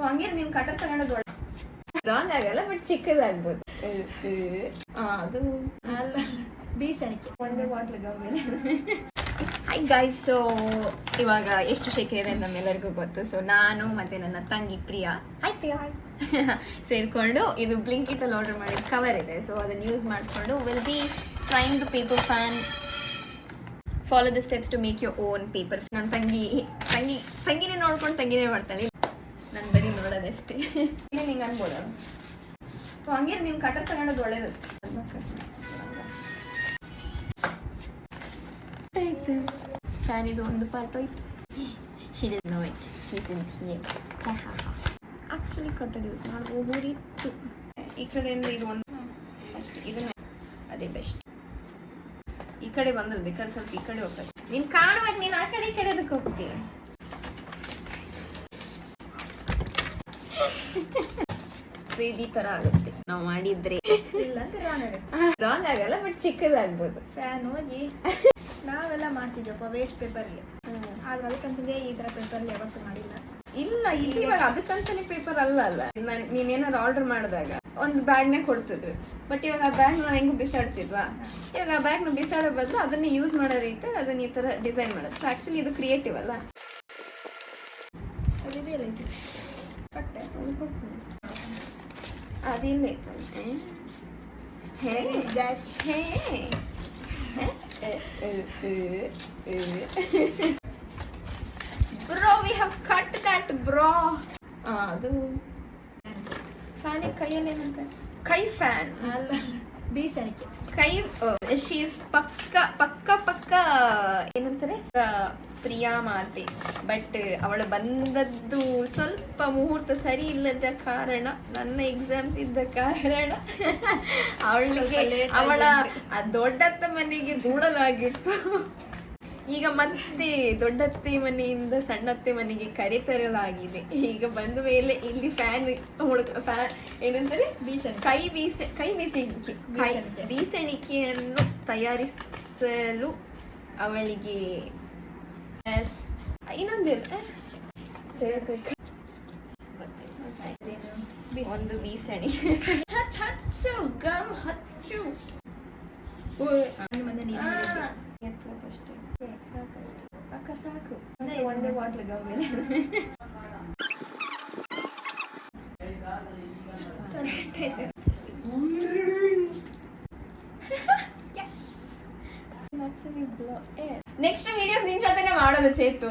ಹಂಗೆ ನೀನ್ ಕಟರ್ ತಗೊಂಡದ್ ಒಳ್ಳೆ ರಾಂಗ್ ಆಗಲ್ಲ, ಬಟ್ ಚಿಕ್ಕದಾಗ್ಬೋದು. ಅದು ಅಲ್ಲ ಬೀಸಣಿಕೆ ಒಂದೇ ವಾಟರ್ ಗಮ್ಮಿನ. ಹೈ ಗೈಸ್, ಸೊ ಇವಾಗ ಎಷ್ಟು ಶೆಕೆ ಇದೆ ನಮ್ಮೆಲ್ಲರಿಗೂ ಗೊತ್ತು. ಸೊ ನಾನು ಮತ್ತೆ ನನ್ನ ತಂಗಿ ಪ್ರಿಯಾ, ಹಾಯ್ ಪ್ರಿಯಾ, ಸೇರ್ಕೊಂಡು ಇದು ಬ್ಲಿಂಕಿಟ್ ಅಲ್ಲಿ ಆರ್ಡರ್ ಮಾಡಿದ ಕವರ್ ಇದೆ. ಸೊ ಅದನ್ನ ಯೂಸ್ ಮಾಡಿಕೊಂಡು will be trying the paper fan. Follow the steps to make your own paper. ನನ್ನ ತಂಗಿನೇ ನೋಡ್ಕೊಂಡು ತಂಗಿನೇ ಮಾಡ್ತಾಳೆ, ನಾನು ಬರೀ ನೋಡೋದಷ್ಟೇ. ನಿಂಗೆ ಅನ್ಬೋದ ಹಂಗೆ ನೀನು ಕಟರ್ ತಗೊಂಡದ್ ಒಳ್ಳೇದು. ಆಯ್ತು, ಫ್ಯಾನ್ ಇದು ಒಂದು ಪಾರ್ಟ್ ಹೋಯ್ತು. ಆಕ್ಚುಲಿ ಕಟರ್ ಯೂಸ್ ಮಾಡಬಹುದಿತ್ತು. ಈ ಕಡೆಯಿಂದ ಇದು ಒಂದು ಅಷ್ಟೇ, ಇದನ್ನ ಅದೇ ಬೆಸ್ಟ್. ಈ ಕಡೆ ಬಂದದ್ದು ಬೇಕಾದ್ರೆ ಸ್ವಲ್ಪ ಈ ಕಡೆ ಹೋಗ್ತದೆ. ನೀನ್ ಕಾಣ್ಬೇಕು, ನೀನ್ ಆ ಕಡೆ ಈ ಕಡೆ ಅದಕ್ಕೆ ಹೋಗ್ತೀಯ. ಈ ತರ ಆಗುತ್ತೆ ನಾವು ಮಾಡಿದ್ರೆ. ಇಲ್ಲ ಅಂದ್ರೆ ರಾಂಗ್ ಆಗಲ್ಲ, ಬಟ್ ಚಿಕ್ಕದಾಗ್ಬೋದು. ಫ್ಯಾನ್ ಹೋಗಿ ನಾವೆಲ್ಲ ಮಾಡ್ತಿದ್ವಪ್ಪ ವೇಸ್ಟ್ ಪೇಪರ್ಗೆ, ಆದ್ರೆ ಅದಕ್ಕಂತಂದೇ ಈ ತರ ಪೇಪರ್ಗೆ ಯಾವತ್ತೂ ಮಾಡಿಲ್ಲ. ಇಲ್ಲ, ಇಲ್ಲಿ ಇವಾಗ ಅದಕ್ಕಂತಾನೆ ಪೇಪರ್ ಅಲ್ಲ. ನೀನೇನಾರು ಆರ್ಡರ್ ಮಾಡಿದಾಗ ಒಂದು ಬ್ಯಾಗ್ನೇ ಕೊಡ್ತಿದ್ರು, ಬಟ್ ಇವಾಗ ಆ ಬ್ಯಾಗ್ ನಾವು ಹೆಂಗು ಬಿಸಾಡ್ತಿದ್ವಾ, ಇವಾಗ ಆ ಬ್ಯಾಗ್ನ ಬಿಸಾಡೋ ಬದಲು ಅದನ್ನ ಯೂಸ್ ಮಾಡೋ ರೀತಿ ಅದನ್ನ ಈ ತರ ಡಿಸೈನ್ ಮಾಡೋದು. ಸೊ ಆಕ್ಚುಲಿ ಇದು ಕ್ರಿಯೇಟಿವ್ ಅಲ್ಲ. ಕಟ್ಟೆ ಅದಿಲ್ಲ bro, we have cut that bro. ಅದು ಫ್ಯಾನ್ ಕೈಯಲ್ಲಿ ಏನಂತ, ಕೈ ಫ್ಯಾನ್ ಅಲ್ಲ ಬೀಸಣಿಕೆ ಕೈ. ಶೀಸ್ ಪಕ್ಕ ಏನಂತಾರೆ ಪ್ರಿಯಾ ಮಾತೆ. ಬಟ್ ಅವಳು ಬಂದದ್ದು ಸ್ವಲ್ಪ ಮುಹೂರ್ತ ಸರಿ ಇಲ್ಲದ ಕಾರಣ, ನನ್ನ ಎಕ್ಸಾಮ್ಸ್ ಇದ್ದ ಕಾರಣ ಅವಳ ದೊಡ್ಡತ್ತ ಮನೆಗೆ ದೂಡಲಾಗಿತ್ತು. ಈಗ ಮತ್ತೆ ದೊಡ್ಡತ್ತೆ ಮನೆಯಿಂದ ಸಣ್ಣತ್ತೆ ಮನೆಗೆ ಕರೆತರಲಾಗಿದೆ. ಈಗ ಬಂದ ಮೇಲೆ ಇಲ್ಲಿ ಫ್ಯಾನ್ ಏನಂತಾರೆ ಬೀಸಣಿಕೆಯನ್ನು ತಯಾರಿಸಲು ಅವಳಿಗೆ ಇನ್ನೊಂದಿಲ್ಲ, ಒಂದು ಬೀಸಣಿ ಹಚ್ಚು ಗಮ್ ಹಚ್ಚು. ಅಕ್ಕ ಸಾಕು, ಒಂದೇ ವಾಟರ್ ಗಮ್ಮಿನ. ನೆಕ್ಸ್ಟ್ ವಿಡಿಯೋಸ್ ನಿನ್ ಜೊತೆನೆ ಮಾಡೋದು ಚೇತು.